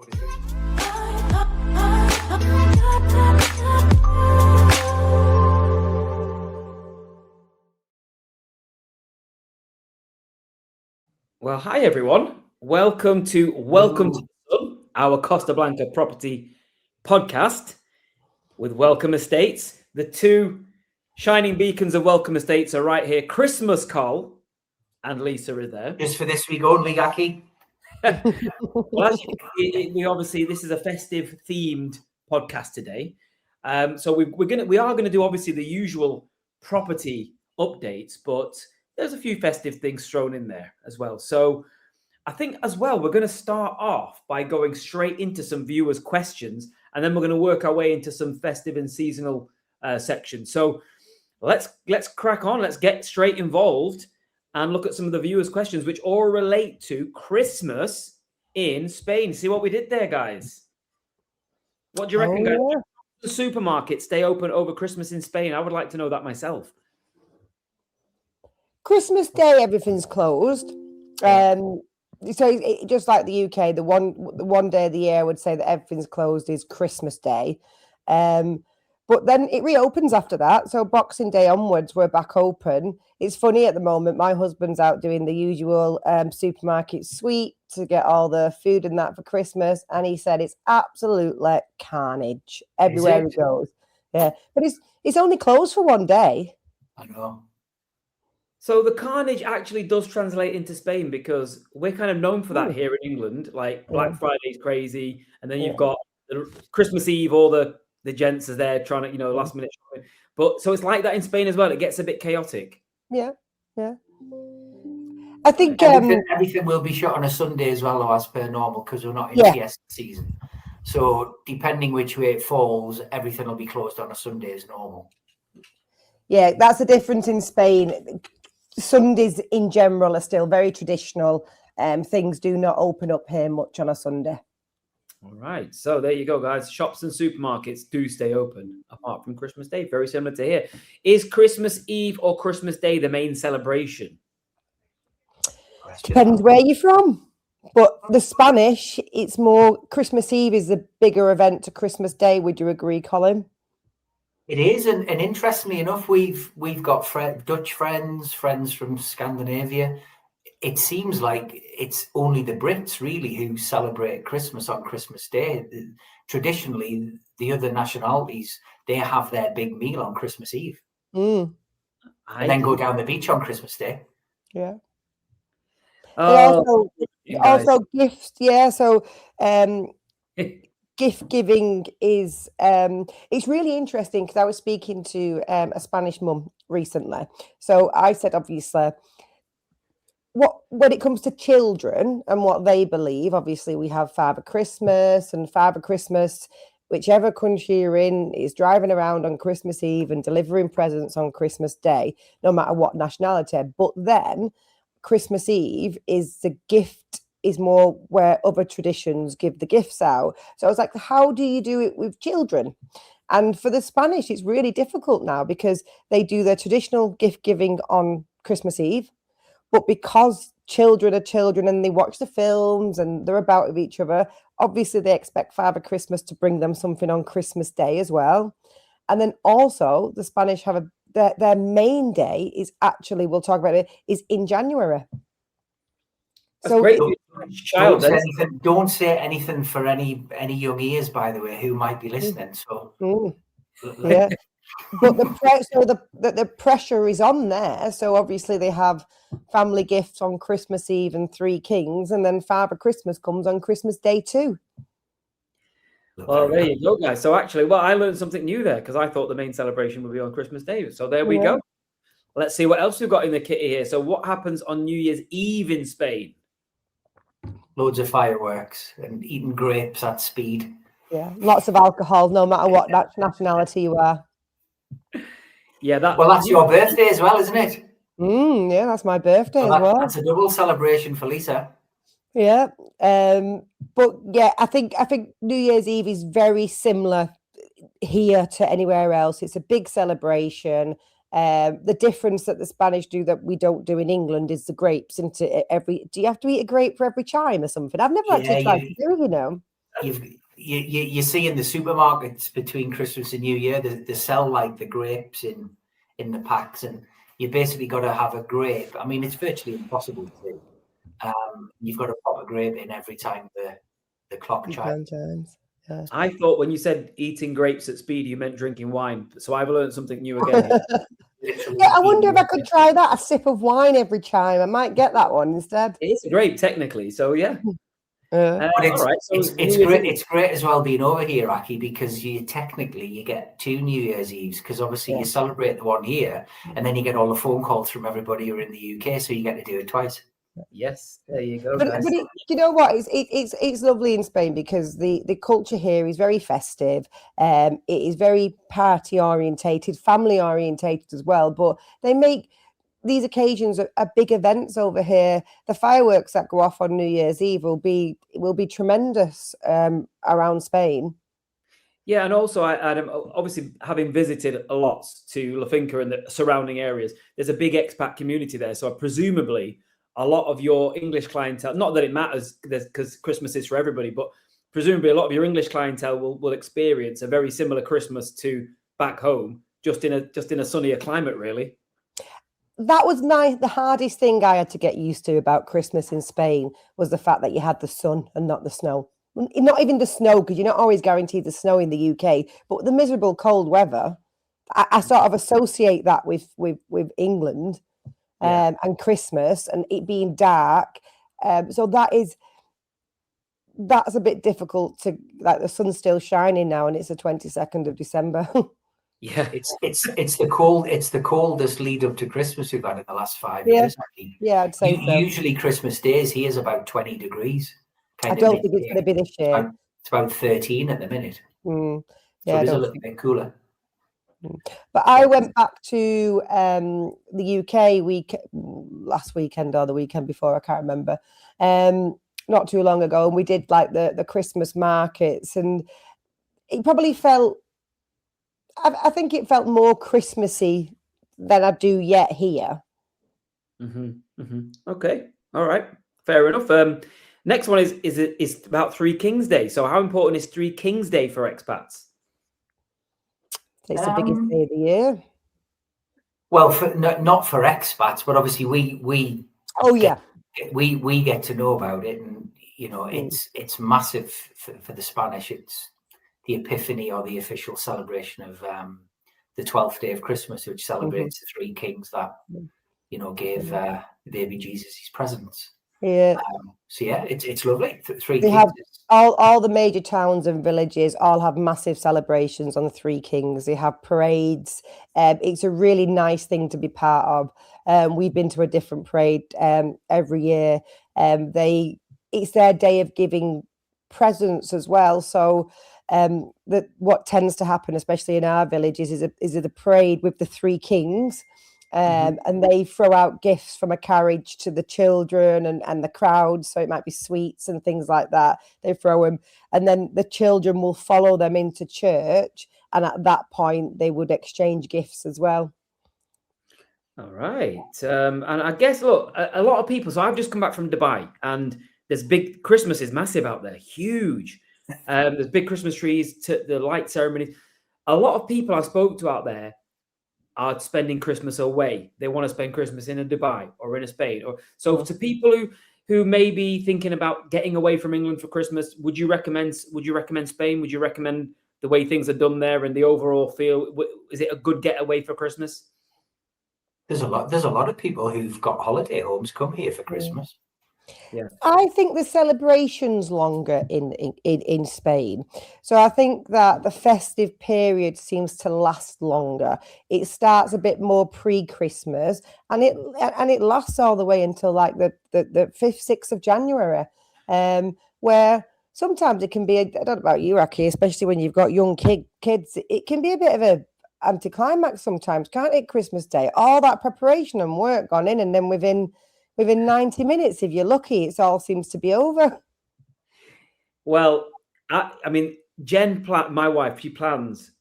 What is it? Well, hi everyone. Welcome to our Costa Blanca Property Podcast with Welcome Estates. The two shining beacons of Welcome Estates are right here. Christmas Col and Lisa is there. Just for this week only, Gaki. Well, we obviously this is a festive themed podcast today. So we are gonna do obviously the usual property updates, but there's a few festive things thrown in there as well. So I think as well we're going to start off by going straight into some viewers' questions, and then we're going to work our way into some festive and seasonal sections. So let's crack on. Let's get straight involved and look at some of the viewers' questions, which all relate to Christmas in Spain. See what we did there, guys? What do you reckon, guys? Yeah. The supermarkets stay open over Christmas in Spain? I would like to know that myself. Christmas Day, everything's closed. So just like the UK, the one day of the year I would say that everything's closed is Christmas Day. But then it reopens after that. So Boxing Day onwards, we're back open. It's funny at the moment, my husband's out doing the usual supermarket sweep to get all the food and that for Christmas. And he said it's absolutely carnage everywhere he goes. Yeah, but it's only closed for one day. I know. So the carnage actually does translate into Spain, because we're kind of known for that here in England. Like Black Friday's crazy, and then you've got the Christmas Eve, all the gents are there trying to, last minute shopping. But so it's like that in Spain as well. It gets a bit chaotic. Yeah. I think everything will be shut on a Sunday as well, as per normal, because we're not in fiesta season. So depending which way it falls, everything will be closed on a Sunday as normal. Yeah, that's the difference in Spain. Sundays in general are still very traditional. Things do not open up here much on a Sunday. All right. So there you go, guys. Shops and supermarkets do stay open apart from Christmas Day. Very similar to here. Is Christmas Eve or Christmas Day the main celebration? Depends where you're from. But the Spanish, it's more Christmas Eve is the bigger event to Christmas Day. Would you agree, Colin? It is, and interestingly enough, we've got Dutch friends from Scandinavia. It seems like it's only the Brits really who celebrate Christmas on Christmas Day. Traditionally, the other nationalities, they have their big meal on Christmas Eve, and then go down the beach on Christmas Day. Yeah. Oh, also gifts. Yeah. So. Gift giving is it's really interesting, because I was speaking to a Spanish mum recently. So I said, obviously, when it comes to children and what they believe, obviously we have Father Christmas, and Father Christmas, whichever country you're in, is driving around on Christmas Eve and delivering presents on Christmas Day, no matter what nationality. But then Christmas Eve is the gift is more where other traditions give the gifts out. So I was like, how do you do it with children? And for the Spanish, it's really difficult now, because they do their traditional gift giving on Christmas Eve, but because children are children and they watch the films and they're about with each other, obviously they expect Father Christmas to bring them something on Christmas Day as well. And then also the Spanish have their main day is actually, we'll talk about it, is in January. That's great. Don't say anything for any young ears, by the way, who might be listening. So yeah, but the pressure is on there. So obviously they have family gifts on Christmas Eve and Three Kings, and then Father Christmas comes on Christmas Day too. Well, there you go, guys. So actually, I learned something new there, because I thought the main celebration would be on Christmas Day. So there we go. Let's see what else we've got in the kitty here. So what happens on New Year's Eve in Spain? Loads of fireworks and eating grapes at speed. Yeah, lots of alcohol, no matter what nationality you are. Yeah, that's your birthday as well, isn't it? Yeah, that's my birthday as well. That's a double celebration for Lisa. Yeah, but yeah, I think New Year's Eve is very similar here to anywhere else. It's a big celebration. The difference that the Spanish do that we don't do in England is the grapes. Do you have to eat a grape for every chime or something? I've never actually tried to do it, you see in the supermarkets between Christmas and New Year, they sell like the grapes in the packs, and you basically got to have a grape. I mean, it's virtually impossible to do. You've got to pop a grape in every time the clock chimes. Yeah. I thought when you said eating grapes at speed, you meant drinking wine. So I've learned something new again here. Yeah, I wonder if I could try that, a sip of wine every chime. I might get that one instead. It's a grape, technically. So, yeah. But all right. So it's great. It's great as well being over here, Aki, because you get 2 New Year's Eves, because obviously you celebrate the one here, and then you get all the phone calls from everybody who are in the UK, so you get to do it twice. Yes, there you go. But you know what? It's lovely in Spain because the culture here is very festive. It is very party orientated, family orientated as well. But they make these occasions are big events over here. The fireworks that go off on New Year's Eve will be tremendous around Spain. Yeah, and also Adam, obviously having visited a lot to La Finca and the surrounding areas, there's a big expat community there. So presumably a lot of your English clientele, not that it matters because Christmas is for everybody, but presumably a lot of your English clientele will experience a very similar Christmas to back home, just in a sunnier climate, really. That was nice. The hardest thing I had to get used to about Christmas in Spain was the fact that you had the sun and not the snow. Not even the snow, because you're not always guaranteed the snow in the UK, but the miserable cold weather. I sort of associate that with England and Christmas and it being dark. So that's a bit difficult to, like, the sun's still shining now and it's the 22nd of December. Yeah, it's the coldest lead up to Christmas we've had in the last 5 years. Actually. Yeah, I'd say so. Usually Christmas days here is about 20 degrees. I don't think it's going to be this year. It's about 13 at the minute. Yeah, so it is a little bit cooler. But I went back to the UK last weekend or the weekend before, I can't remember, not too long ago, and we did like the Christmas markets, and it probably felt, I think it felt more Christmassy than I do yet here. Okay, all right, fair enough. Next one is about Three Kings Day. So how important is Three Kings Day for expats? It's the biggest day of the year. Well, not for expats, but obviously we get to know about it, and it's massive for the Spanish. It's the Epiphany, or the official celebration of the 12th day of Christmas, which celebrates the three kings that gave the baby Jesus his presents. Yeah. So yeah, it's lovely. Three they Kings. Have all the major towns and villages all have massive celebrations on the Three Kings. They have parades. It's a really nice thing to be part of. We've been to a different parade every year. It's their day of giving presents as well. So what tends to happen, especially in our villages, is a parade with the Three Kings. And they throw out gifts from a carriage to the children and the crowd. So it might be sweets and things like that. They throw them, and then the children will follow them into church. And at that point, they would exchange gifts as well. All right. And I guess, look, a lot of people. So I've just come back from Dubai, and there's big Christmas is massive out there, huge. There's big Christmas trees, to the light ceremonies. A lot of people I spoke to out there are spending Christmas away. They want to spend Christmas in a Dubai or in a Spain. So to people who may be thinking about getting away from England for Christmas, would you recommend Spain? Would you recommend the way things are done there and the overall feel? Is it a good getaway for Christmas? There's a lot of people who've got holiday homes come here for Christmas. Yeah, I think the celebration's longer in Spain. So I think that the festive period seems to last longer. It starts a bit more pre-Christmas, and it lasts all the way until like the 5th, 6th of January, where sometimes it can be, I don't know about you, Aki, especially when you've got young kids, it can be a bit of a anticlimax sometimes, can't it? Christmas Day, all that preparation and work gone in, and then within 90 minutes, if you're lucky, it all seems to be over. Well, I mean, Jen, my wife, she plans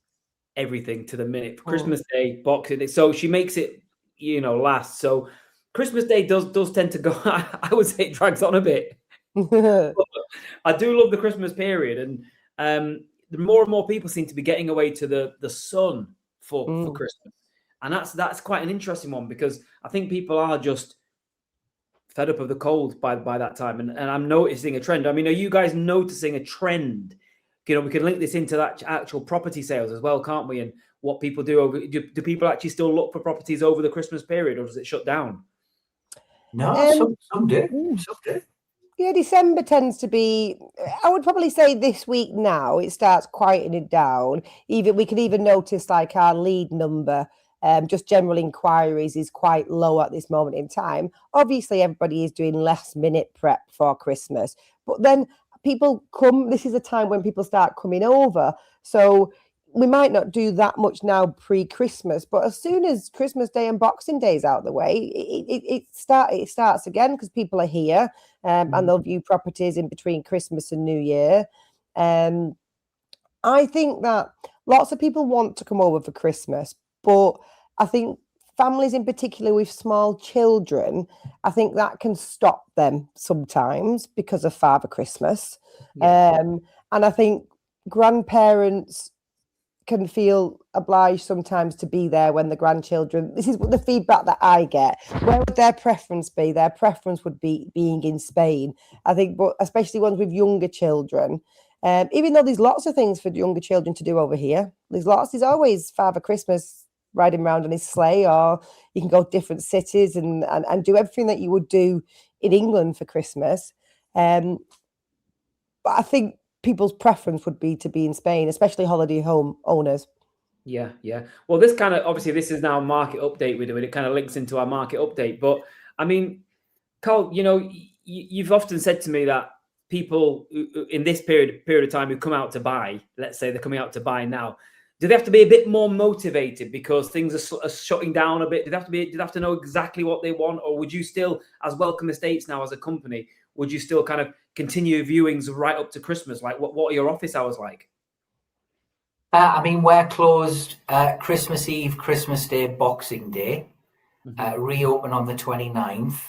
everything to the minute. Christmas Day, Boxing Day, so she makes it, last. So Christmas Day does tend to go. I would say it drags on a bit. I do love the Christmas period, and the more and more people seem to be getting away to the sun for Christmas, and that's quite an interesting one, because I think people are just fed up of the cold by that time, and I'm noticing a trend. I mean, are you guys noticing a trend? You know, we can link this into that actual property sales as well, can't we? And what people do do people actually still look for properties over the Christmas period, or does it shut down? No, some do. Some do. Yeah, December tends to be, I would probably say this week now, it starts quieting down. We can even notice like our lead number, just general inquiries is quite low at this moment in time. Obviously, everybody is doing last minute prep for Christmas, but then people come, this is a time when people start coming over. So we might not do that much now pre-Christmas, but as soon as Christmas Day and Boxing Day is out of the way, it starts again, because people are here, and they'll view properties in between Christmas and New Year. I think that lots of people want to come over for Christmas, but I think families in particular with small children, I think that can stop them sometimes because of Father Christmas. And I think grandparents can feel obliged sometimes to be there when the grandchildren, this is the feedback that I get. Where would their preference be? Their preference would be being in Spain, I think, but especially ones with younger children. Even though there's lots of things for younger children to do over here, there's always Father Christmas riding around on his sleigh, or you can go to different cities and do everything that you would do in England for Christmas. But I think people's preference would be to be in Spain, especially holiday home owners. Yeah. Well, this kind of, obviously this is now a market update we're doing. It kind of links into our market update. But I mean, Carl, you know, you've often said to me that people in this period of time who come out to buy, let's say they're coming out to buy now, do they have to be a bit more motivated because things are shutting down a bit? Do they have to know exactly what they want? Or would you still, as Welcome Estates now as a company, would you still kind of continue viewings right up to Christmas? Like, what are your office hours like? I mean, we're closed Christmas Eve, Christmas Day, Boxing Day, reopen on the 29th.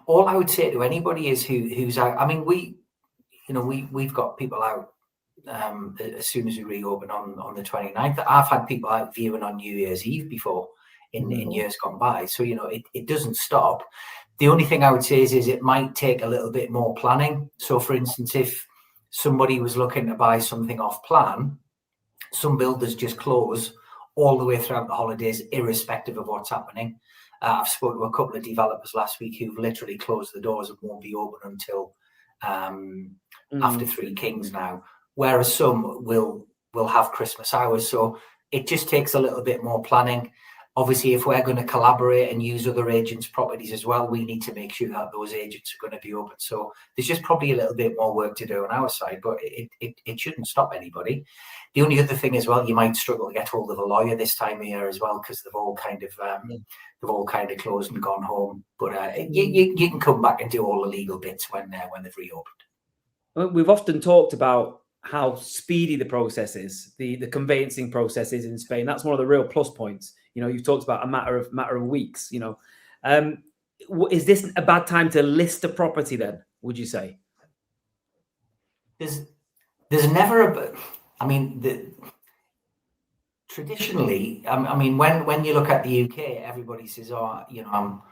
All I would say to anybody is who's out, I mean, we've got people out as soon as we reopen on the 29th. I've had people out viewing on New Year's Eve before in years gone by. So, you know, it doesn't stop. The only thing I would say is it might take a little bit more planning. So, for instance, if somebody was looking to buy something off plan, some builders just close all the way throughout the holidays, irrespective of what's happening. I've spoken to a couple of developers last week who've literally closed the doors and won't be open until after Three Kings now, whereas some will have Christmas hours. So it just takes a little bit more planning. Obviously, if we're going to collaborate and use other agents' properties as well, we need to make sure that those agents are going to be open. So there's just probably a little bit more work to do on our side, but it shouldn't stop anybody. The only other thing as well, you might struggle to get hold of a lawyer this time of year as well, because they've all kind of closed and gone home. But you can come back and do all the legal bits when they've reopened. We've often talked about how speedy the process is, the conveyancing process is in Spain. That's one of the real plus points. You know, you've talked about a matter of weeks. You know, is this a bad time to list a property? Then, would you say? There's never I mean, traditionally, I mean, when you look at the UK, everybody says, "Oh, you know,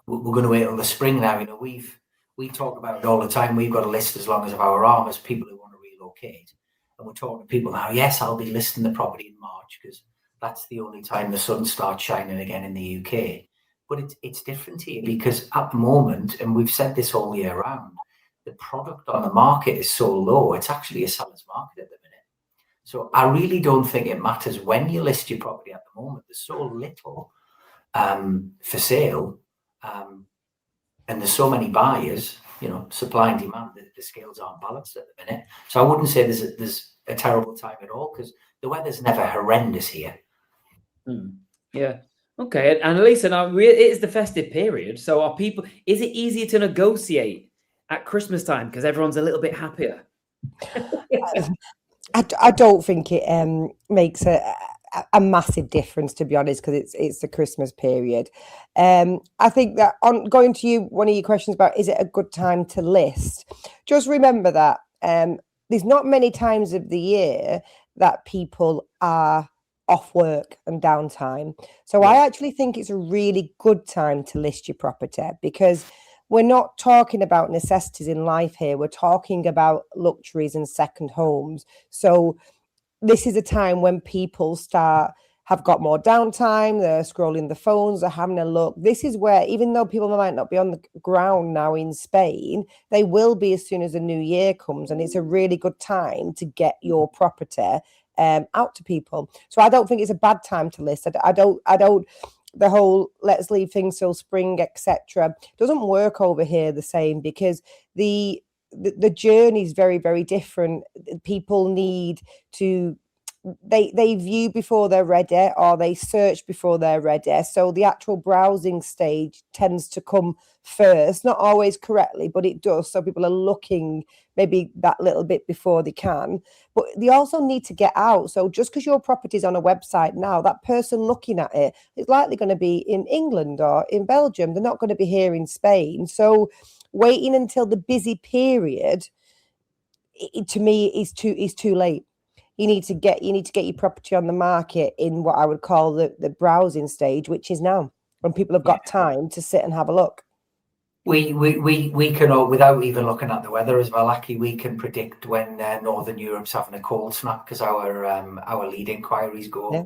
we're going to wait till the spring now." You know, we talk about it all the time. We've got a list as long as our arm as people who want to relocate, and we're talking to people now. Yes, I'll be listing the property in March because that's the only time the sun starts shining again in the UK. But it's different here because at the moment, and we've said this all year round, the product on the market is so low. It's actually a seller's market at the minute. So I really don't think it matters when you list your property at the moment. There's so little for sale, and there's so many buyers. You know, supply and demand. The scales aren't balanced at the minute. So I wouldn't say there's a terrible time at all because the weather's never horrendous here. Yeah. Okay. And Lisa, now it is the festive period. So is it easier to negotiate at Christmas time because everyone's a little bit happier? I don't think it makes a a massive difference, to be honest, because it's the Christmas period. I think that on going to you, one of your questions about is it a good time to list? Just remember that there's not many times of the year that people are off work and downtime. So I actually think it's a really good time to list your property, because we're not talking about necessities in life here. We're talking about luxuries and second homes. So this is a time when people have got more downtime, they're scrolling the phones, they're having a look. This is where, even though people might not be on the ground now in Spain, they will be as soon as the new year comes, and it's a really good time to get your property out to people. So I don't think it's a bad time to list. I don't the whole let's leave things till spring, etc., doesn't work over here the same, because the journey is very, very different. People need to they view before they're ready, or they search before they're ready. So the actual browsing stage tends to come first, not always correctly, but it does. So people are looking maybe that little bit before they can, but they also need to get out. So just because your property is on a website now, that person looking at it is likely going to be in England or in Belgium. They're not going to be here in Spain. So waiting until the busy period, to me, is too late. You need to get your property on the market in what I would call the browsing stage, which is now, when people have got time to sit and have a look. We can all, without even looking at the weather as well, Aki, we can predict when Northern Europe's having a cold snap, because our lead inquiries go. Yeah.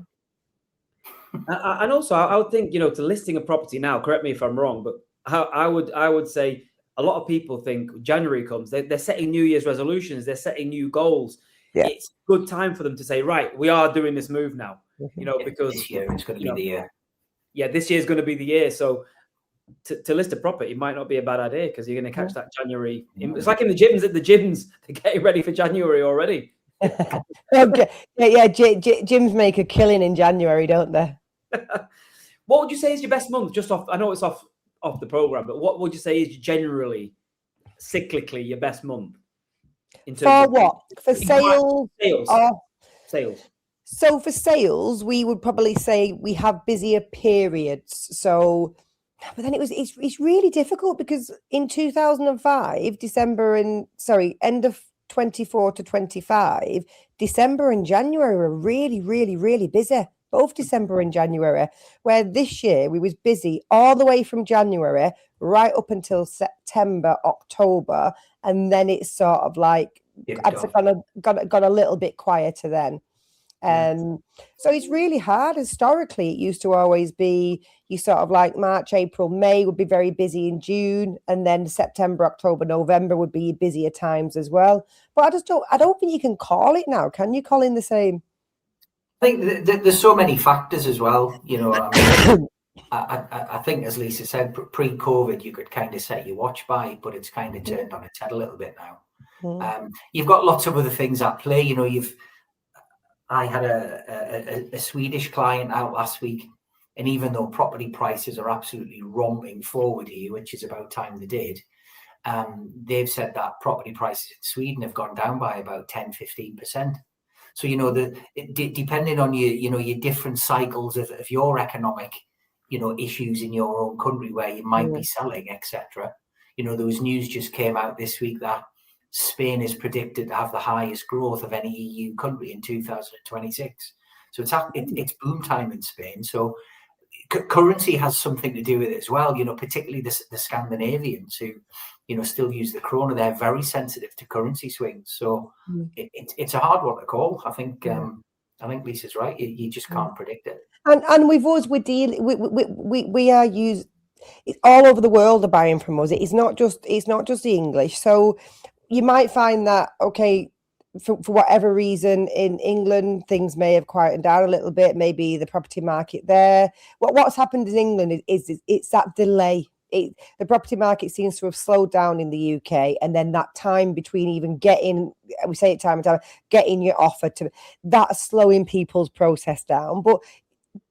And also, I would think, to listing a property now, correct me if I'm wrong, but I would say a lot of people think January comes, they're setting New Year's resolutions, they're setting new goals. Yeah. It's a good time for them to say, right, we are doing this move now, because this year it's going to be the year. Yeah, this year is going to be the year. So to list a property might not be a bad idea, because you're going to catch that January. It's like in the gyms, they're getting ready for January already. Okay. Yeah. Gyms make a killing in January, don't they? What would you say is your best month? Just off, I know it's off the program, but what would you say is generally, cyclically, your best month? For what? For sales? Sales. So for sales, we would probably say we have busier periods. So, but then it's really difficult, because in 2005, end of 24 to 25, December and January were really, really, really busy. Both December and January, where this year we was busy all the way from January right up until September, October, and then it's sort of like got a little bit quieter then. So it's really hard. Historically, it used to always be you sort of like March, April, May would be very busy in June, and then September, October, November would be busier times as well. But I don't think you can call it now. Can you, Colin, the same? I think there's so many factors as well. I think, as Lisa said, pre-COVID, you could kind of set your watch by, but it's kind of turned on its head a little bit now. You've got lots of other things at play. I had a Swedish client out last week, and even though property prices are absolutely romping forward here, which is about time they did, they've said that property prices in Sweden have gone down by about 10-15%. So, depending on your different cycles of your economic, issues in your own country where you might be selling, etc. There was news just came out this week that Spain is predicted to have the highest growth of any EU country in 2026. So it's boom time in Spain. So currency has something to do with it as well. Particularly the Scandinavians who, still use the krona. They're very sensitive to currency swings. So it's a hard one to call. I think Lisa's right. You just can't predict it. And we are used all over the world are buying from us. It's not just the English. So you might find that, okay, for whatever reason in England, things may have quieted down a little bit, maybe the property market there. What's happened in England is it's that delay. The property market seems to have slowed down in the UK, and then that time between even getting, we say it time and time, getting your offer to, that's slowing people's process down. But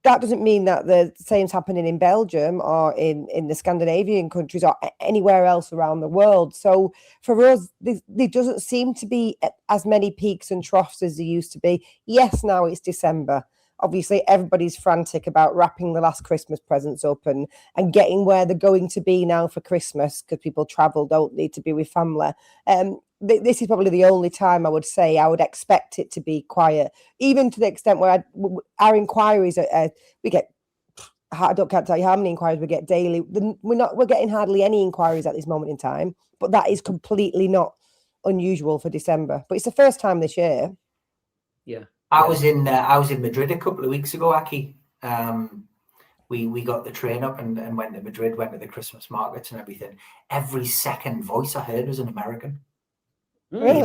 that doesn't mean that the same's happening in Belgium or in the Scandinavian countries or anywhere else around the world. So for us, there doesn't seem to be as many peaks and troughs as there used to be. Yes, now it's December. obviously everybody's frantic about wrapping the last Christmas presents up and getting where they're going to be now for Christmas, because people travel, don't need to be with family. This is probably the only time I would say I would expect it to be quiet, even to the extent where our inquiries are, we get, I can't tell you how many inquiries we get daily. We're getting hardly any inquiries at this moment in time, but that is completely not unusual for December. But it's the first time this year. Yeah, I was in Madrid a couple of weeks ago, Aki. We got the train up and went to Madrid, went to the Christmas markets and everything. Every second voice I heard was an American. Really?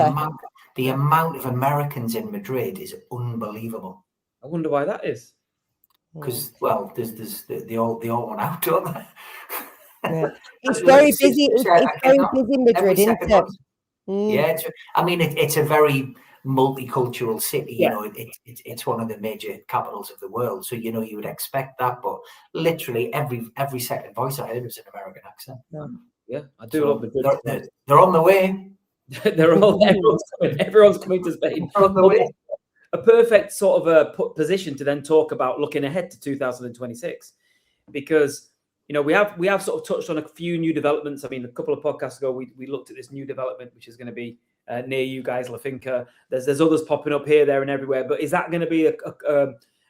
The amount of Americans in Madrid is unbelievable. I wonder why that is. Because, well, they all want out, don't they? Yeah. It's very busy. It's very busy in Madrid, isn't it? Yeah, it's a very multicultural city. Yeah. You know, it's one of the major capitals of the world. So, you know, you would expect that, but literally every second voice I heard was an American accent. Yeah, I do love Madrid. They're on the way. Everyone's coming to Spain. They're on the way. A perfect sort of position to then talk about looking ahead to 2026, because you know we have sort of touched on a few new developments. I mean, a couple of podcasts ago we looked at this new development which is going to be near you guys, La Finca. There's others popping up here, there, and everywhere. But is that going to be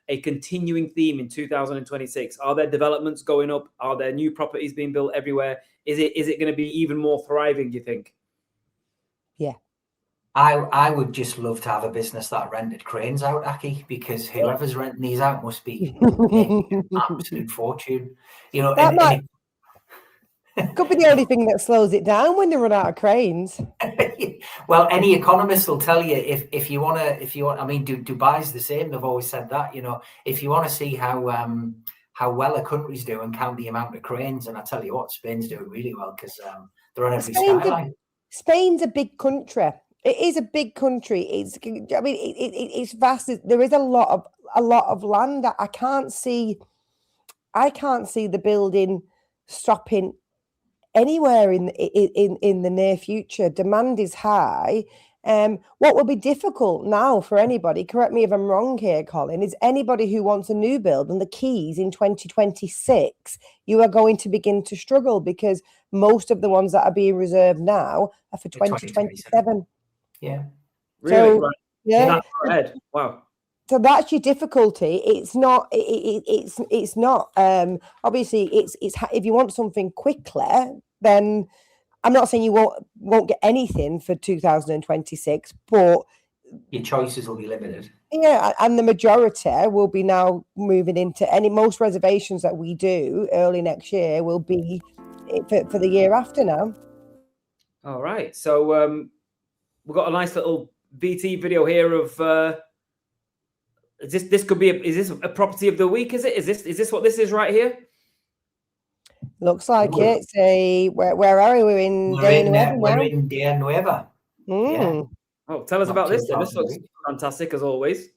a continuing theme in 2026? Are there developments going up? Are there new properties being built everywhere? Is it going to be even more thriving, do you think? Yeah. I would just love to have a business that rented cranes out, Aki, because whoever's renting these out must be making an absolute fortune. You know, could be the only thing that slows it down when they run out of cranes. Well, any economist will tell you if you want. I mean, Dubai's the same. They've always said that. You know, if you want to see how well a country's doing, count the amount of cranes. And I tell you what, Spain's doing really well because they're on every skyline. Spain's a big country. It is a big country. It's vast. There is a lot of land that I can't see the building stopping anywhere in the near future. Demand is high. What will be difficult now for anybody, correct me if I'm wrong here, Colin, is anybody who wants a new build and the keys in 2026, you are going to begin to struggle because most of the ones that are being reserved now are for 2027. Yeah. Really? So, yeah. Wow. So that's your difficulty. It's not. It's not. Obviously, it's if you want something quickly, then I'm not saying you won't get anything for 2026, but your choices will be limited. Yeah, and the majority will be now moving into most reservations that we do early next year will be for the year after now. All right. So we've got a nice little VT video here of. Is this a property of the week? Is it? Is this what this is right here? Looks like it's a where are we? We're in Dea Nueva. We're in Dea Nueva. Yeah. Oh, tell us about this then. This looks fantastic as always.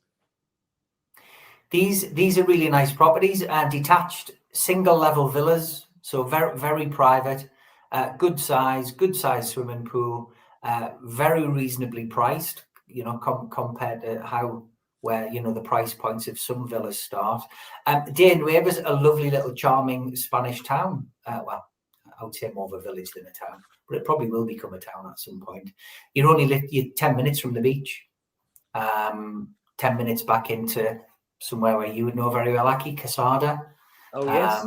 These are really nice properties, detached single level villas, so very, very private, good size swimming pool, very reasonably priced, you know, compared to where you know the price points of some villas start. Dea Nueva is a lovely little charming Spanish town. Well, I would say more of a village than a town, but it probably will become a town at some point. You're 10 minutes from the beach, 10 minutes back into somewhere where you would know very well, Aki, Casada. Oh yes.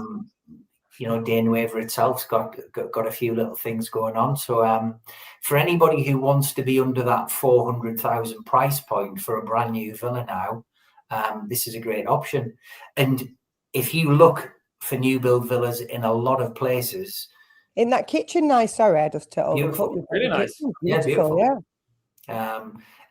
You know, Dea Nueva itself's got a few little things going on. So for anybody who wants to be under that 400,000 price point for a brand new villa now, this is a great option. And if you look for new build villas in a lot of places, in that kitchen, nice. Sorry, I just beautiful, really nice. Yeah, beautiful. Yeah.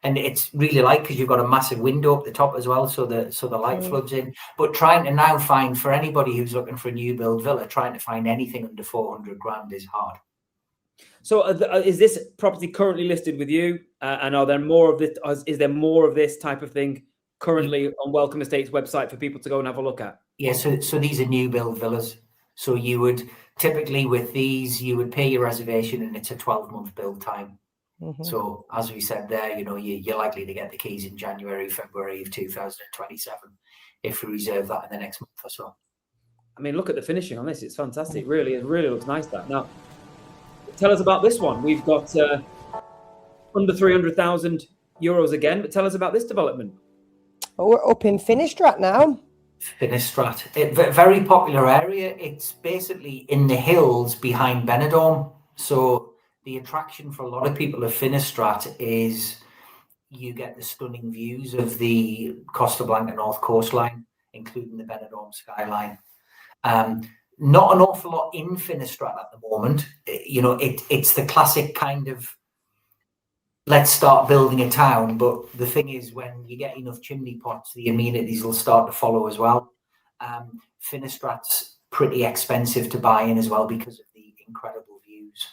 And it's really light because you've got a massive window up the top as well, so the light floods in. But trying to now find, for anybody who's looking for a new build villa, trying to find anything under 400 grand is hard. So is this property currently listed with you? And are there more of this? Is there more of this type of thing currently on Welcome Estates website for people to go and have a look at? Yeah, so these are new build villas. So you would typically with these, you would pay your reservation and it's a 12-month build time. Mm-hmm. So as we said there, you know, you're likely to get the keys in January, February of 2027. if we reserve that in the next month or so. I mean, look at the finishing on this. It's fantastic. It really looks nice, that. Now, tell us about this one. We've got under 300,000 euros again, but tell us about this development. Well, we're up in Finistrat now. Finistrat, a very popular area. It's basically in the hills behind Benidorm. So the attraction for a lot of people of Finistrat is you get the stunning views of the Costa Blanca North coastline, including the Benidorm skyline. Not an awful lot in Finistrat at the moment. It's the classic kind of let's start building a town. But the thing is, when you get enough chimney pots, the amenities will start to follow as well. Finistrat's pretty expensive to buy in as well because of the incredible views.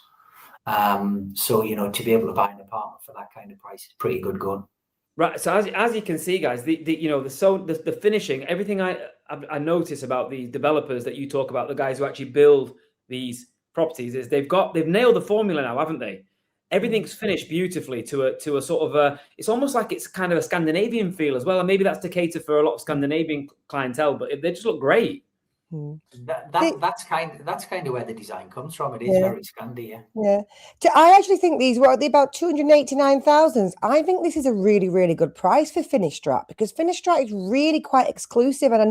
So, to be able to buy an apartment for that kind of price is pretty good going. Right. So as you can see, guys, the finishing, everything I notice about the developers that you talk about, the guys who actually build these properties, is they've nailed the formula now, haven't they? Everything's finished beautifully to a sort of it's almost like it's kind of a Scandinavian feel as well. And maybe that's to cater for a lot of Scandinavian clientele, but they just look great. That's kind of where the design comes from. It is very Scandi, yeah. I actually think these were about 289,000. I think this is a really, really good price for Finistrat, because Finistrat is really quite exclusive. And I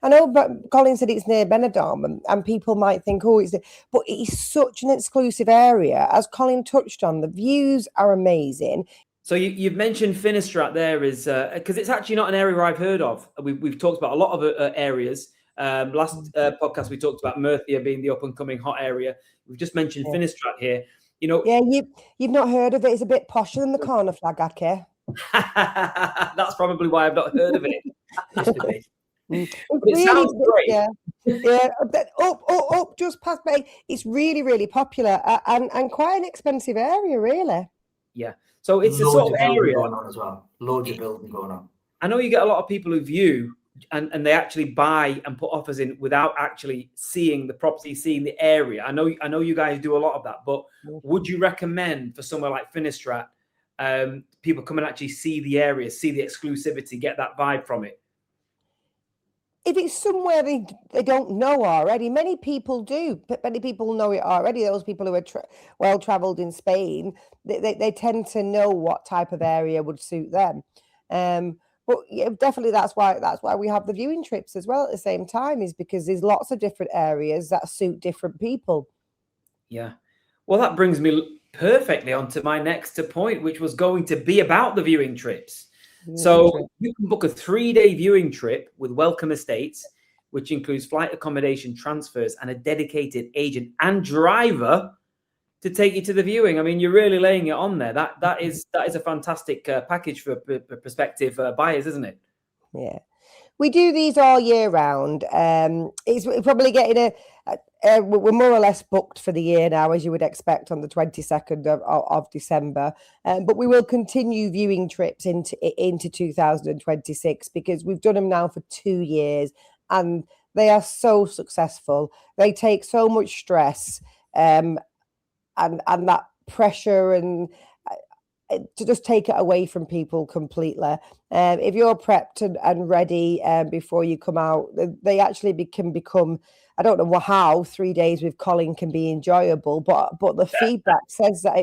know, but Colin said it's near Benidorm, and people might think, but it is such an exclusive area. As Colin touched on, the views are amazing. So you've mentioned Finistrat there is because it's actually not an area I've heard of. We've talked about a lot of areas. Last podcast we talked about Murcia being the up and coming hot area. We've just mentioned Finistrat here. Yeah, you've not heard of it. It's a bit posher than the corner flag, Ake. That's probably why I've not heard of it. It sounds great. Yeah. Up just past me. It's really, really popular and quite an expensive area, really. Yeah. So it's a sort of area going on as well. Loads of building going on. I know you get a lot of people who view and they actually buy and put offers in without actually seeing the property, seeing the area. I know you guys do a lot of that, but would you recommend for somewhere like Finistrat, people come and actually see the area, see the exclusivity, get that vibe from it? If it's somewhere they don't know already, many people do, but many people know it already. Those people who are well-travelled in Spain, they tend to know what type of area would suit them. But yeah, definitely that's why we have the viewing trips as well at the same time, is because there's lots of different areas that suit different people. Yeah. Well, that brings me perfectly on to my next point, which was going to be about the viewing trips. So you can book a 3-day viewing trip with Welcome Estates, which includes flight accommodation, transfers, and a dedicated agent and driver to take you to the viewing. I mean, you're really laying it on there. That is a fantastic package for prospective buyers, isn't it? Yeah, we do these all year round. We're probably getting we're more or less booked for the year now, as you would expect, on the 22nd of December. But we will continue viewing trips into 2026, because we've done them now for 2 years and they are so successful. They take so much stress and that pressure and to just take it away from people completely. If you're prepped and ready before you come out, they actually can become, I don't know how 3 days with Colin can be enjoyable, but the feedback says that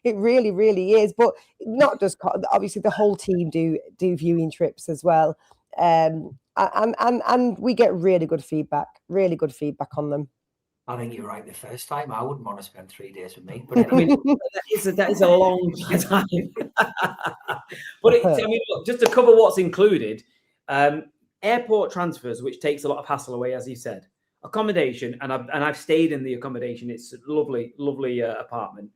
it really, really is. But not just, obviously the whole team do viewing trips as well. And we get really good feedback on them. I think you're right the first time. I wouldn't want to spend 3 days with me. But anyway. that is a long time. But look, just to cover what's included, airport transfers, which takes a lot of hassle away, as you said. Accommodation, and I've stayed in the accommodation. It's a lovely apartment.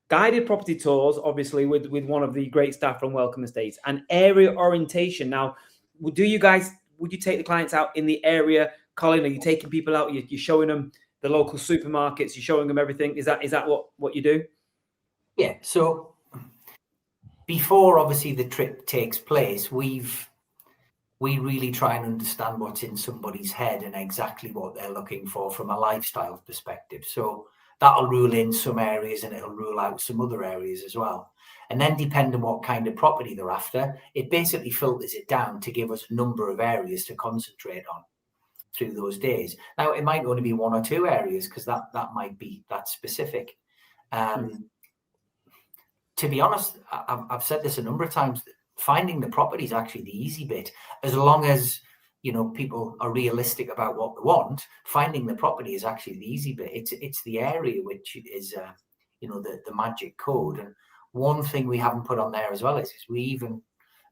Guided property tours, obviously, with one of the great staff from Welcome Estates, and area orientation. Now, would you take the clients out in the area? Colin, are you taking people out? You're showing them the local supermarkets, you're showing them everything. Is that what you do? Yeah. So before obviously the trip takes place, we really try and understand what's in somebody's head and exactly what they're looking for from a lifestyle perspective. So that'll rule in some areas and it'll rule out some other areas as well. And then depending on what kind of property they're after, it basically filters it down to give us a number of areas to concentrate on through those days. Now, it might only be 1 or 2 areas because that might be that specific. To be honest, I've said this a number of times, finding the property is actually the easy bit. As long as, people are realistic about what they want, finding the property is actually the easy bit. It's the area which is, the magic code. And one thing we haven't put on there as well is we even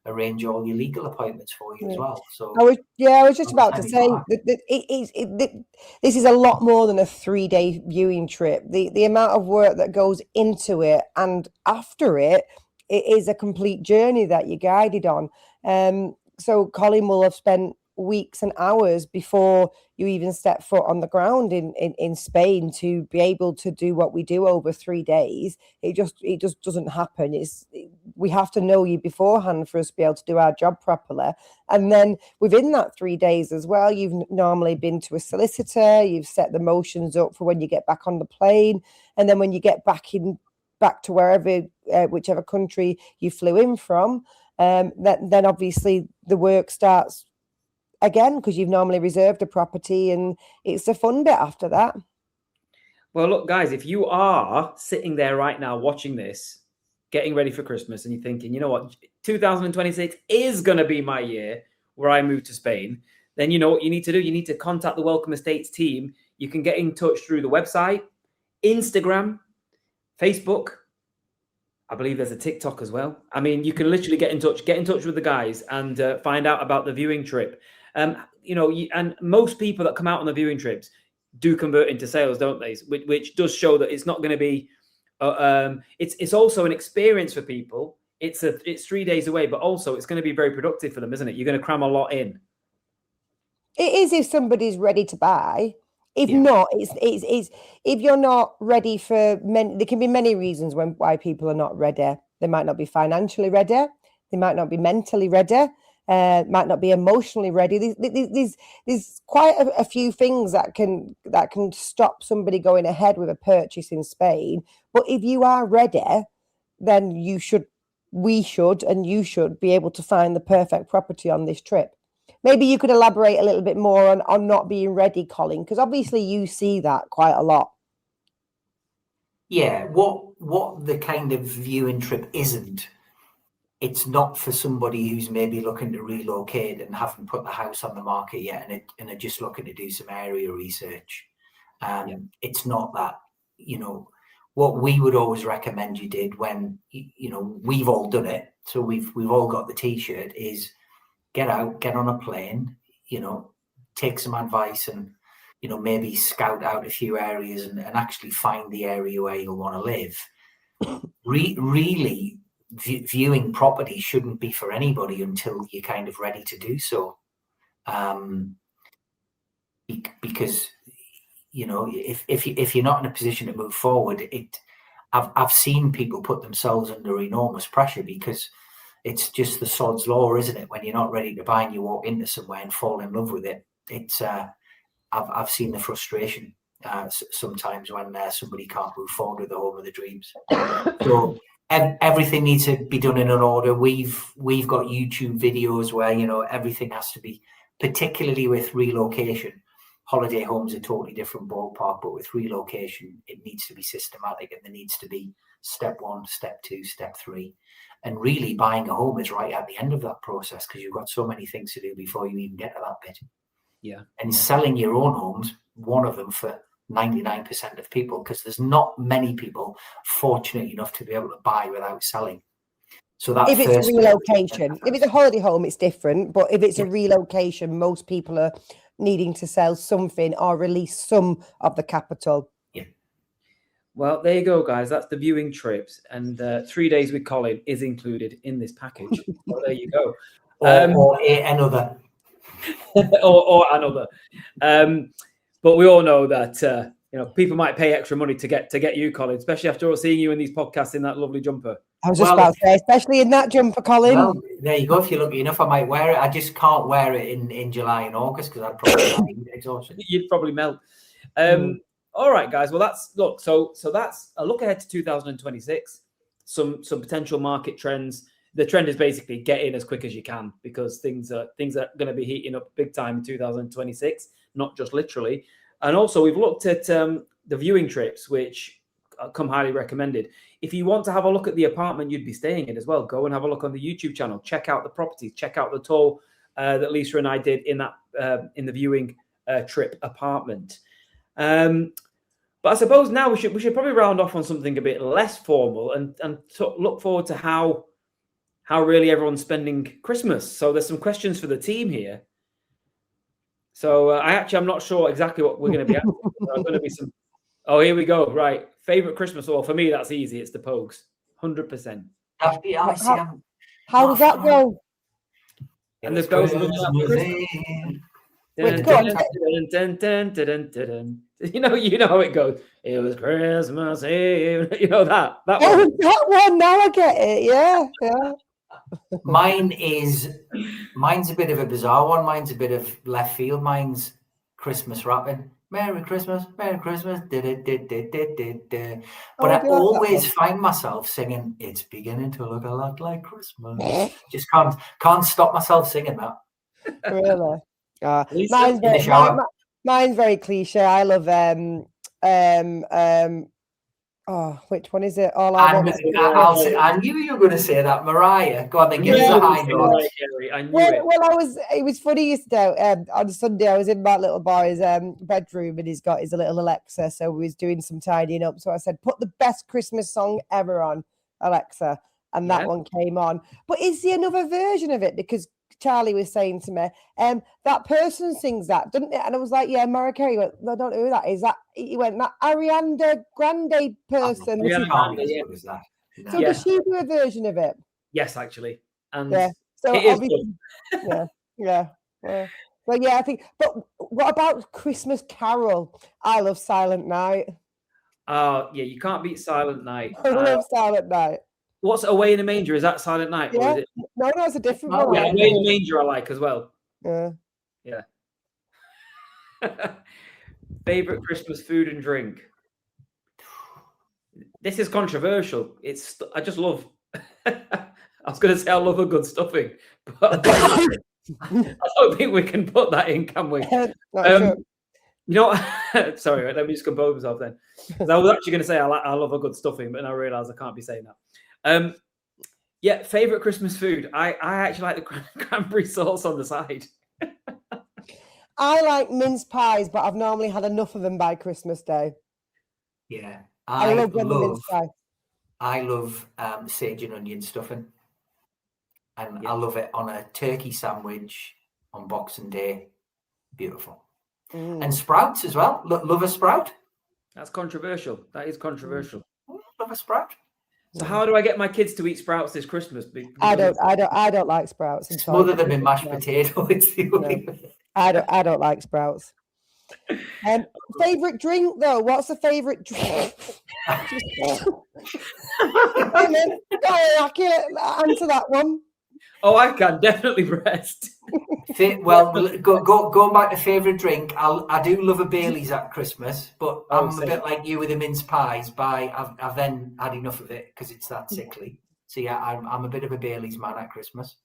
arrange all your legal appointments for you as well. So I was just about to say that this is a lot more than a 3-day viewing trip. The amount of work that goes into it, and after it is a complete journey that you're guided on. So Colin will have spent weeks and hours before you even step foot on the ground in Spain to be able to do what we do over 3 days. It just doesn't happen. We have to know you beforehand for us to be able to do our job properly. And then within that 3 days as well, you've normally been to a solicitor, you've set the motions up for when you get back on the plane, and then when you get back to wherever, whichever country you flew in from, then obviously the work starts again, because you've normally reserved a property, and it's the fun bit after that. Well, look, guys, if you are sitting there right now watching this, getting ready for Christmas, and you're thinking, you know what, 2026 is going to be my year where I move to Spain, then you know what you need to do. You need to contact the Welcome Estates team. You can get in touch through the website, Instagram, Facebook. I believe there's a TikTok as well. I mean, you can literally get in touch with the guys and find out about the viewing trip. And most people that come out on the viewing trips do convert into sales, don't they? Which does show that it's not going to be. It's also an experience for people. It's 3 days away, but also it's going to be very productive for them, isn't it? You're going to cram a lot in. It is if somebody's ready to buy. If not, it's if you're not ready for many. There can be many reasons why people are not ready. They might not be financially ready. They might not be mentally ready. Might not be emotionally ready. There's quite a few things that can stop somebody going ahead with a purchase in Spain. But if you are ready, then you should be able to find the perfect property on this trip. Maybe you could elaborate a little bit more on not being ready, Colin, because obviously you see that quite a lot. Yeah, what the kind of viewing trip isn't, it's not for somebody who's maybe looking to relocate and haven't put the house on the market yet and are just looking to do some area research. It's not that, what we would always recommend you did when, we've all done it. So we've all got the T-shirt is get out, get on a plane, take some advice and, maybe scout out a few areas and actually find the area where you'll want to live. Really, viewing property shouldn't be for anybody until you're kind of ready to do so. Because, if you're not in a position to move forward, I've seen people put themselves under enormous pressure because it's just the sod's law, isn't it? When you're not ready to buy and you walk into somewhere and fall in love with it, it's I've seen the frustration sometimes when somebody can't move forward with the home of their dreams. So everything needs to be done in an order. We've got YouTube videos where everything has to be, particularly with relocation. Holiday homes are totally different ballpark, but with relocation, it needs to be systematic and there needs to be step 1, step 2, step 3. And really buying a home is right at the end of that process because you've got so many things to do before you even get to that bit. Yeah. And selling your own homes, one of them for 99% of people, because there's not many people fortunate enough to be able to buy without selling. So that if it's a relocation, if it's a holiday home, it's different. But if it's a relocation, most people are needing to sell something or release some of the capital. Yeah. Well, there you go, guys. That's the viewing trips, and 3 days with Colin is included in this package. So there you go. Or another. or another. But we all know that people might pay extra money to get you, Colin, especially after seeing you in these podcasts in that lovely jumper. I was just about to say, especially in that jumper, Colin. Well, there you go. If you're lucky enough, I might wear it. I just can't wear it in July and August because I'd probably be exhausted. You'd probably melt. All right, guys. Well, so that's a look ahead to 2026. Some potential market trends. The trend is basically get in as quick as you can because things are going to be heating up big time in 2026, not just literally. And also, we've looked at the viewing trips, which come highly recommended. If you want to have a look at the apartment you'd be staying in as well, go and have a look on the YouTube channel. Check out the properties. Check out the tour that Lisa and I did in that in the viewing trip apartment. But I suppose now we should probably round off on something a bit less formal and look forward to how really everyone's spending Christmas. So there's some questions for the team here. So I'm not sure exactly what we're going to be asking. There's going to be some. Oh, here we go. Right, favorite Christmas. Well, for me, that's easy. It's the Pogues, 100%. How does that go? And this goes. You know how it goes. It was Christmas Eve. You know that one. That one. Now I get it. Yeah. Mine's a bit of a bizarre one. Mine's a bit of left field. Mine's Christmas rapping. Merry Christmas, Merry Christmas. But I always find myself singing. It's beginning to look a lot like Christmas. Just can't stop myself singing that. Really. Mine's very cliche. I love which one is it? I knew you were going to say that, Mariah. Go on, then give us a high note. It was funny yesterday. On Sunday, I was in my little boy's bedroom, and he's got his little Alexa. So we was doing some tidying up. So I said, "Put the best Christmas song ever on, Alexa," and that one came on. But is there another version of it? Because Charlie was saying to me, that person sings that, doesn't it? And I was like, yeah, Mariah Carey. He went, I don't know who that is. He went, that Ariana Grande person. So does she do a version of it? Yes, actually. And so it is good. Yeah. Well, yeah, I think. But what about Christmas Carol? I love Silent Night. Yeah, you can't beat Silent Night. I love Silent Night. What's Away in a Manger? Is that Silent Night? Yeah. Or is it... No, it's a different one. Yeah, Away in a Manger I like as well. Yeah. Favorite Christmas food and drink? This is controversial. I just love. I was going to say I love a good stuffing, but I don't think we can put that in, can we? Sure. You know, sorry, let me just compose myself then. I was actually going to say I love a good stuffing, but then I realised I can't be saying that. Favorite Christmas food. I actually like the cranberry sauce on the side. I like mince pies, but I've normally had enough of them by Christmas Day. Yeah, I love mince pie. I love sage and onion stuffing, and I love it on a turkey sandwich on Boxing Day. Beautiful. And sprouts as well. Love a sprout. That's controversial. That is controversial. Love a sprout. So how do I get my kids to eat sprouts this Christmas? I don't like sprouts. Smother them in mashed potato. It's the only way. I don't like sprouts. Favorite drink though? What's the favorite drink? I can't answer that one. Oh, I can definitely breast. Well, going back to favourite drink, I do love a Baileys at Christmas, but I'm a bit like you with the mince pies. I've then had enough of it because it's that sickly. So yeah, I'm a bit of a Baileys man at Christmas.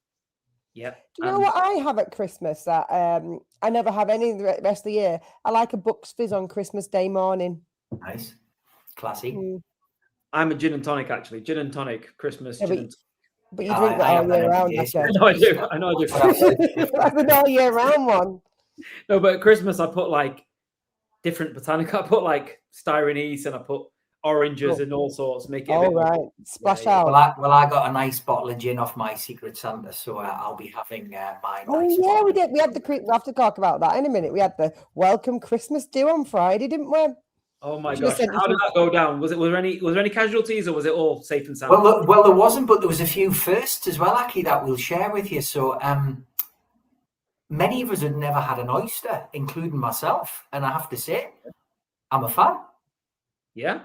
Yeah. Do you know what I have at Christmas that I never have any of the rest of the year? I like a Bucks Fizz on Christmas Day morning. Nice, classy. I'm a gin and tonic actually. Gin and tonic Christmas. But you drink that all year round. I know I do. That's an all year round one. No, but at Christmas I put like different botanica. I put like styrene anise and I put oranges and all sorts. Make it splash out. Well, I got a nice bottle of gin off my Secret Santa, so I'll be having mine. Oh yeah, we did. We had we have to talk about that in a minute. We had the welcome Christmas do on Friday, didn't we? Oh my gosh! How did that go down? Was there any casualties, or was it all safe and sound? Well, there wasn't, but there was a few firsts as well, Aki, that we'll share with you. So, many of us had never had an oyster, including myself, and I have to say, I'm a fan. Yeah.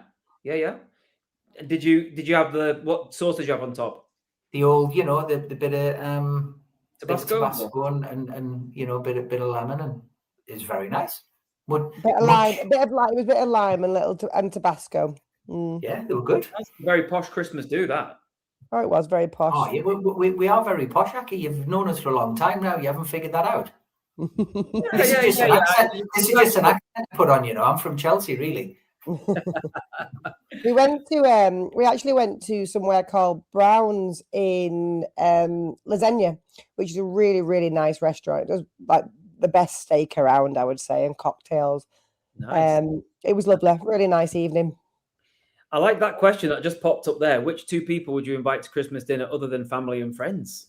Did you have what sauce did you have on top? The old, the bit of Tabasco and a bit of lemon, and it's very nice. Bit of lime, a bit of lime, it was a bit of lime and and Tabasco. Yeah, they were good. That's a very posh Christmas do, that. Oh, it was very posh. Oh, yeah, we are very posh, Aki. You've known us for a long time now. You haven't figured that out. This is just an accent to put on, I'm from Chelsea, really. We actually went to somewhere called Brown's in Lasagna, which is a really, really nice restaurant. It was like the best steak around, I would say, and cocktails. Nice. It was lovely, really nice evening. I like that question that just popped up there. Which 2 people would you invite to Christmas dinner other than family and friends?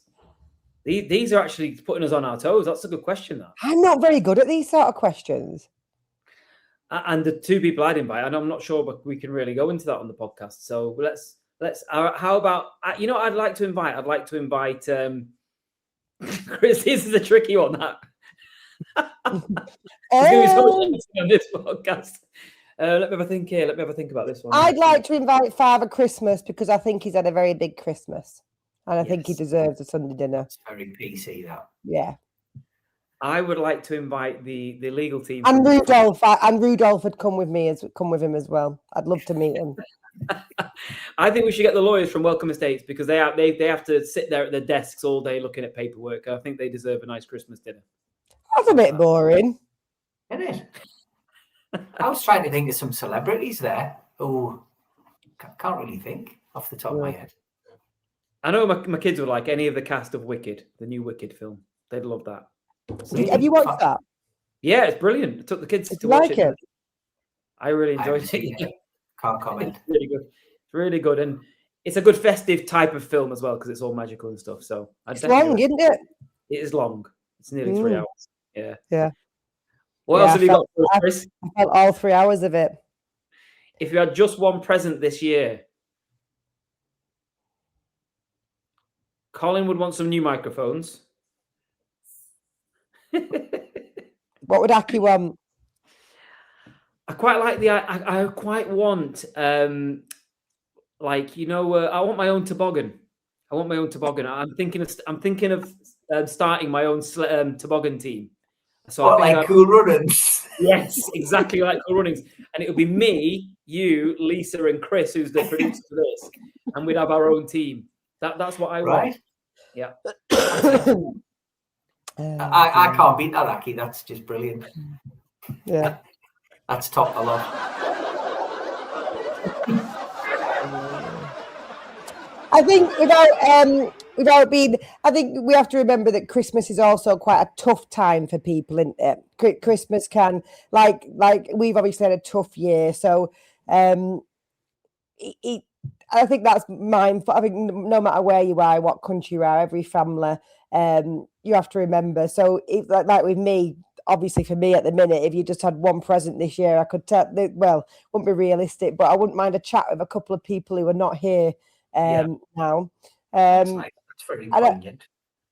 These are actually putting us on our toes. That's a good question, that. I'm not very good at these sort of questions. And the 2 people I'd invite, and I'm not sure but we can really go into that on the podcast. So let's. How about I'd like to invite Chris. This is a tricky one. That there's going to be so much on this podcast. Let me have a think here. Let me have a think about this one. I'd like to invite Father Christmas because I think he's had a very big Christmas, and I think he deserves a Sunday dinner. It's very PC, that. Yeah. I would like to invite the legal team. And Rudolph had come with him as well. I'd love to meet him. I think we should get the lawyers from Welcome Estates because they have to sit there at their desks all day looking at paperwork. I think they deserve a nice Christmas dinner. That's a bit boring. Isn't it? I was trying to think of some celebrities there. Oh, can't really think off the top of my head. I know my kids would like any of the cast of Wicked, the new Wicked film. They'd love that. Have you watched that? Yeah, it's brilliant. I took the kids to watch it. I really enjoyed it. Can't comment. It's really good. It's really good. And it's a good festive type of film as well because it's all magical and stuff. So it's long, isn't it? It is long. It's nearly 3 hours. Yeah. Yeah. What else have you got for us, Chris? I felt all 3 hours of it. If you had just one present this year, Colin would want some new microphones. What would Aki want? I quite like I quite want I want my own toboggan. I'm thinking of starting my own toboggan team. So Cool Runnings. Yes, exactly like Cool Runnings. And it would be me, you, Lisa, and Chris, who's the producer for this, and we'd have our own team. That's what I want. Yeah. I can't beat that, Aki. That's just brilliant. Yeah. That's top a lot. I think I think we have to remember that Christmas is also quite a tough time for people, isn't it? Christmas can, like we've obviously had a tough year, so I think that's mindful. I think no matter where you are, what country you are, every family, you have to remember. So if like with me, obviously for me at the minute, if you just had one present this year, I could tell. Well, wouldn't be realistic, but I wouldn't mind a chat with a couple of people who are not here now. That's very poignant.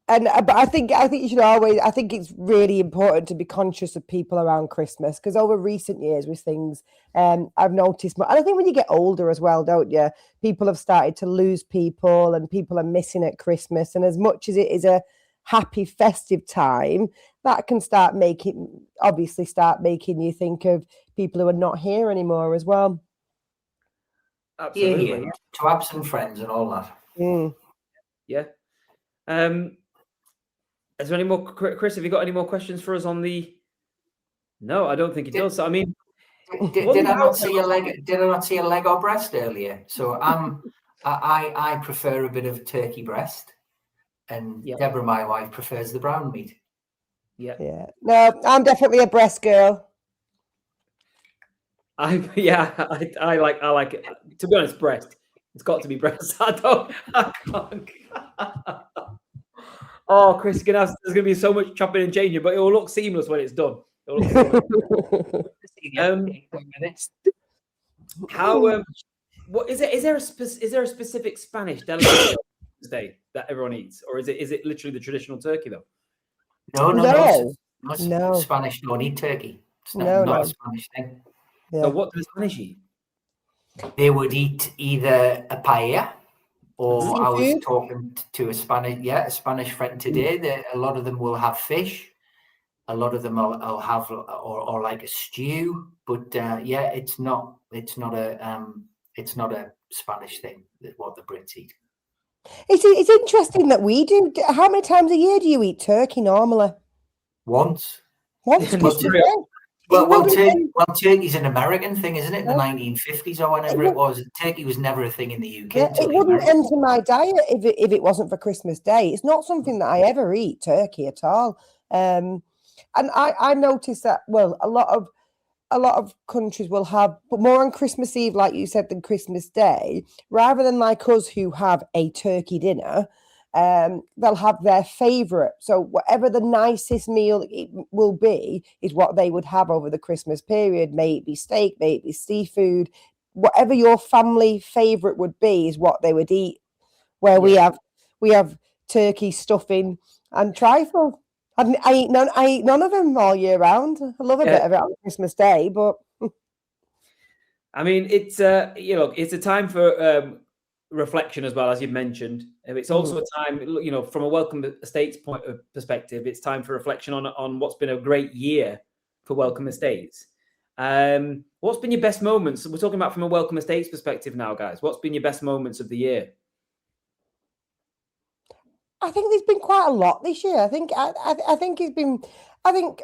But I think you should always. I think it's really important to be conscious of people around Christmas because over recent years with things, I've noticed more. And I think when you get older as well, don't you? People have started to lose people, and people are missing at Christmas. And as much as it is a happy festive time, that can start making you think of people who are not here anymore as well. Absolutely. Yeah. To absent friends and all that. Yeah. Is there any more, Chris? Have you got any more questions for us on the? No, I don't think he does. I mean, did I not see a leg? Did I not see a leg or breast earlier? So I prefer a bit of turkey breast, and Deborah, my wife, prefers the brown meat. Yeah. No, I'm definitely a breast girl. I like it. To be honest, breast. It's got to be breast. I can't. Oh, Chris, there's gonna be so much chopping and changing, but it will look seamless when it's done. How? What is it? Is there a specific Spanish delicacy day that everyone eats, or is it literally the traditional turkey though? No. Spanish don't eat turkey. It's not a Spanish thing. Yeah. So what do the Spanish eat? They would eat either a paella, or I was talking to a Spanish friend today. A lot of them will have fish. a lot of them will have or like a stew, but yeah, it's not a Spanish thing. What the Brits eat. It's interesting that we do. How many times a year do you eat turkey normally? Once. Once Yeah, Christmas real. Day. Well, turkey's an American thing, isn't it? In the Yeah. 1950s or whenever it was. Turkey was never a thing in the UK. Yeah, until it the wouldn't Americans. enter my diet if it wasn't for Christmas Day. It's not something that I ever eat turkey at all. And I noticed that, well, a lot of countries will have, but more on Christmas Eve, like you said, than Christmas Day, rather than like us who have a turkey dinner. They'll have their favorite. So whatever the nicest meal it will be is what they would have over the Christmas period. May it be steak, may it be seafood, whatever your family favorite would be is what they would eat. Where we have turkey, stuffing, and trifle. I eat none of them all year round. I love a bit of it on Christmas Day, but I mean, it's it's a time for reflection as well, as you've mentioned. It's also a time, from a Welcome Estates point of perspective, it's time for reflection on what's been a great year for Welcome Estates. What's been your best moments? We're talking about from a Welcome Estates perspective now, guys. What's been your best moments of the year? I think there's been quite a lot this year. I think it's been, I'm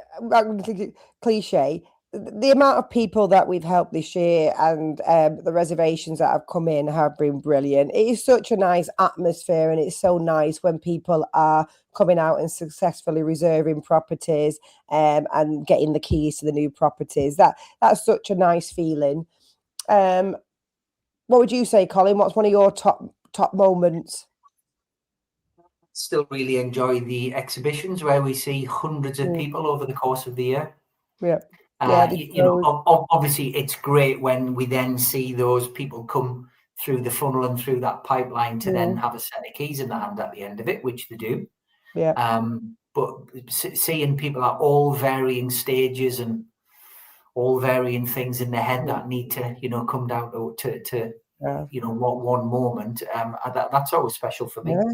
cliche, the amount of people that we've helped this year and the reservations that have come in have been brilliant. It is such a nice atmosphere, and it's so nice when people are coming out and successfully reserving properties and getting the keys to the new properties. That's such a nice feeling. What would you say, Colin? What's one of your top moments? Still really enjoy the exhibitions where we see hundreds of people over the course of the year. Yeah. Obviously it's great when we then see those people come through the funnel and through that pipeline to then have a set of keys in the hand at the end of it, which they do. Yeah. But seeing people at all varying stages and all varying things in their head that need to, come down to what one moment, that's always special for me. Yeah.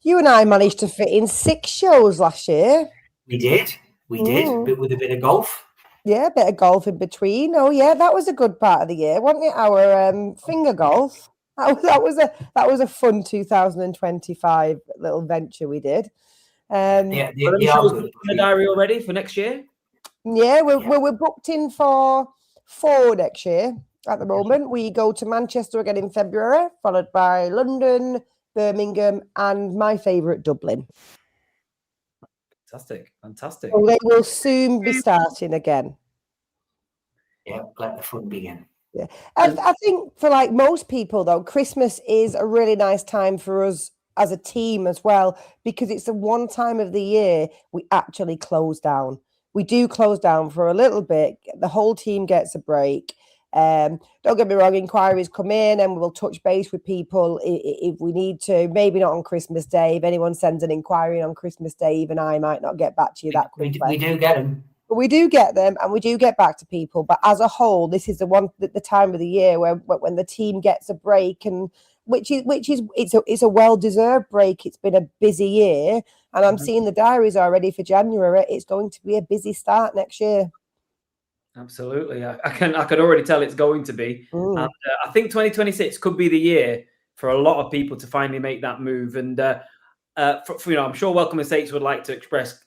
You and I managed to fit in 6 shows last year. We did, but with a bit of golf. Yeah, a bit of golf in between. Oh yeah, that was a good part of the year, wasn't it? Our finger golf. That was a fun 2025 little venture we did. Are there any shows in the diary already for next year? Yeah, we're booked in for 4 next year at the moment. We go to Manchester again in February, followed by London, Birmingham, and my favourite, Dublin. Fantastic. So they will soon be starting again. Yeah, let the fun begin. Yeah, I think for like most people though, Christmas is a really nice time for us as a team as well, because it's the one time of the year we actually close down. We do close down for a little bit. The whole team gets a break. Don't get me wrong, inquiries come in and we'll touch base with people if we need to. Maybe not on Christmas Day. If anyone sends an inquiry on Christmas Day, even I might not get back to you that quickly. We do get them. But we do get them and we do get back to people. But as a whole, this is the time of the year when the team gets a break, and which is it's a well-deserved break. It's been a busy year, and I'm seeing the diaries already for January. It's going to be a busy start next year. Absolutely. I can already tell it's going to be. And, I think 2026 could be the year for a lot of people to finally make that move. And I'm sure Welcome Estates would like to express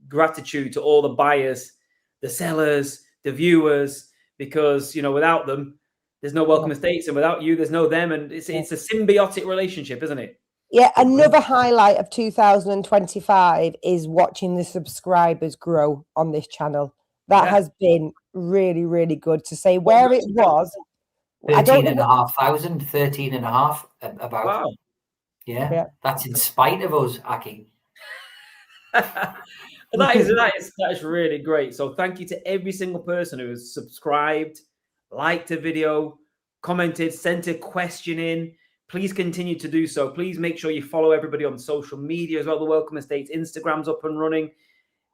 gratitude to all the buyers, the sellers, the viewers, because without them, there's no Welcome Estates, and without you, there's no them. And it's a symbiotic relationship, isn't it? Yeah, another highlight of 2025 is watching the subscribers grow on this channel. That has been really, really good to say where it was. 13,500, 13.5 about. Wow. Yeah, that's in spite of us, Aki. That is really great. So thank you to every single person who has subscribed, liked a video, commented, sent a question in. Please continue to do so. Please make sure you follow everybody on social media as well. The Welcome Estates Instagram's up and running.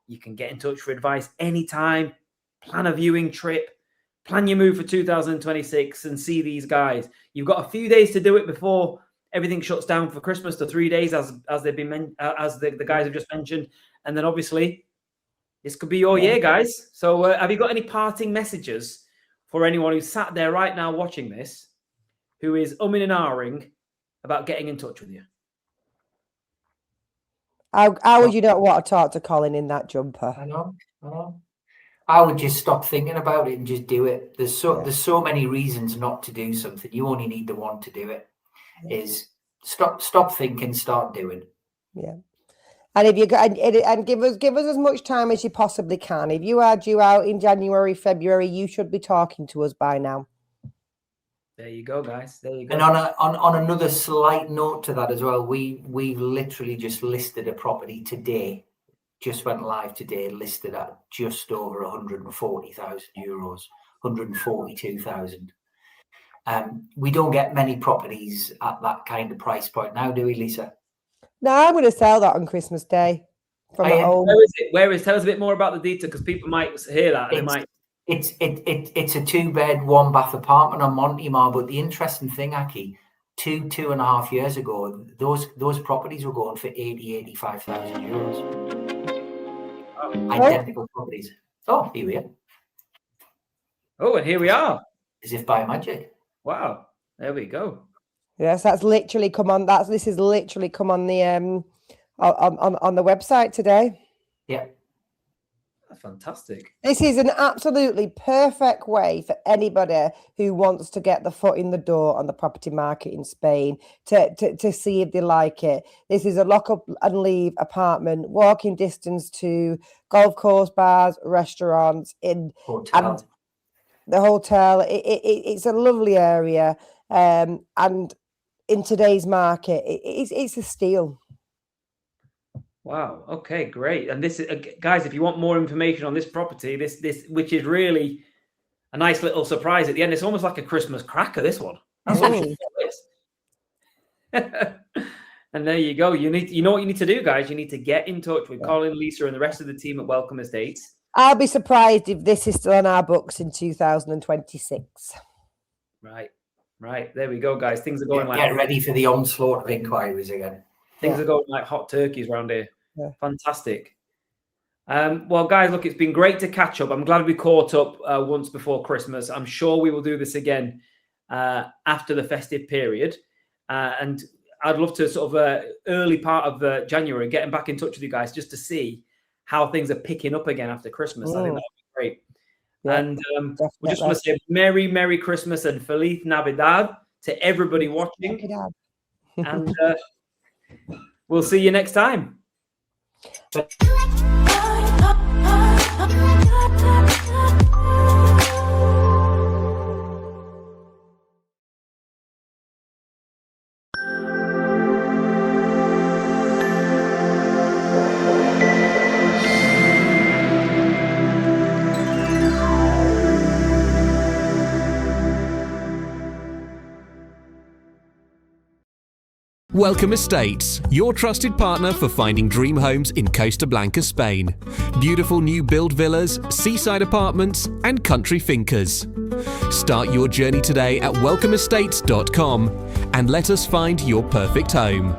You can get in touch for advice anytime. Plan a viewing trip. Plan your move for 2026 and see these guys. You've got a few days to do it before everything shuts down for Christmas. The 3 days, as they've been as the guys have just mentioned, and then obviously This could be your year, guys. So have you got any parting messages for anyone who's sat there right now watching this, who is umming and ahhing about getting in touch with you? How would you not want to talk to Colin in that jumper? I know. I would just stop thinking about it and just do it. There's so many reasons not to do something. You only need the one to do it. Is stop thinking, start doing. Yeah. And if you and give us as much time as you possibly can. If you are due out in January, February, you should be talking to us by now. There you go, guys. There you go. And on another slight note to that as well, we literally just listed a property today. Just went live today, listed at just over 140,000 euros, 142,000. We don't get many properties at that kind of price point now, do we, Lisa? No, I'm going to sell that on Christmas Day from at home. Where is it? Where is? Tell us a bit more about the detail, because people might hear that and they might. It's a 2-bed, 1-bath apartment on Montemar. But the interesting thing, Aki, 2.5 years ago, those properties were going for 85,000 euros. Identical properties. Oh, here we are. Oh, and here we are. As if by magic. Wow. There we go. Yes, that's literally come on. This is literally come on the on the website today. Yeah. That's fantastic. This is an absolutely perfect way for anybody who wants to get the foot in the door on the property market in Spain to see if they like it. This is a lock up and leave apartment, walking distance to golf course, bars, restaurants, and the hotel. It's a lovely area, and in today's market, it's a steal. Wow. Okay, great. And this is, guys, if you want more information on this property, this which is really a nice little surprise at the end. It's almost like a Christmas cracker, this one. That's what it is. And there you go. You know what you need to do, guys. You need to get in touch with Colin, Lisa, and the rest of the team at Welcome Estates. I'll be surprised if this is still on our books in 2026. Right. There we go, guys. Things are going get ready for the onslaught of inquiries again. Things are going like hot turkeys around here. Yeah. Fantastic. Well, guys, look, it's been great to catch up. I'm glad we caught up once before Christmas. I'm sure we will do this again after the festive period. And I'd love to sort of early part of January, getting back in touch with you guys just to see how things are picking up again after Christmas. I think that would be great. Yeah, and we just want to say Merry Christmas and Feliz Navidad to everybody watching. And we'll see you next time. Welcome Estates, your trusted partner for finding dream homes in Costa Blanca, Spain. Beautiful new build villas, seaside apartments, and country fincas. Start your journey today at welcomeestates.com and let us find your perfect home.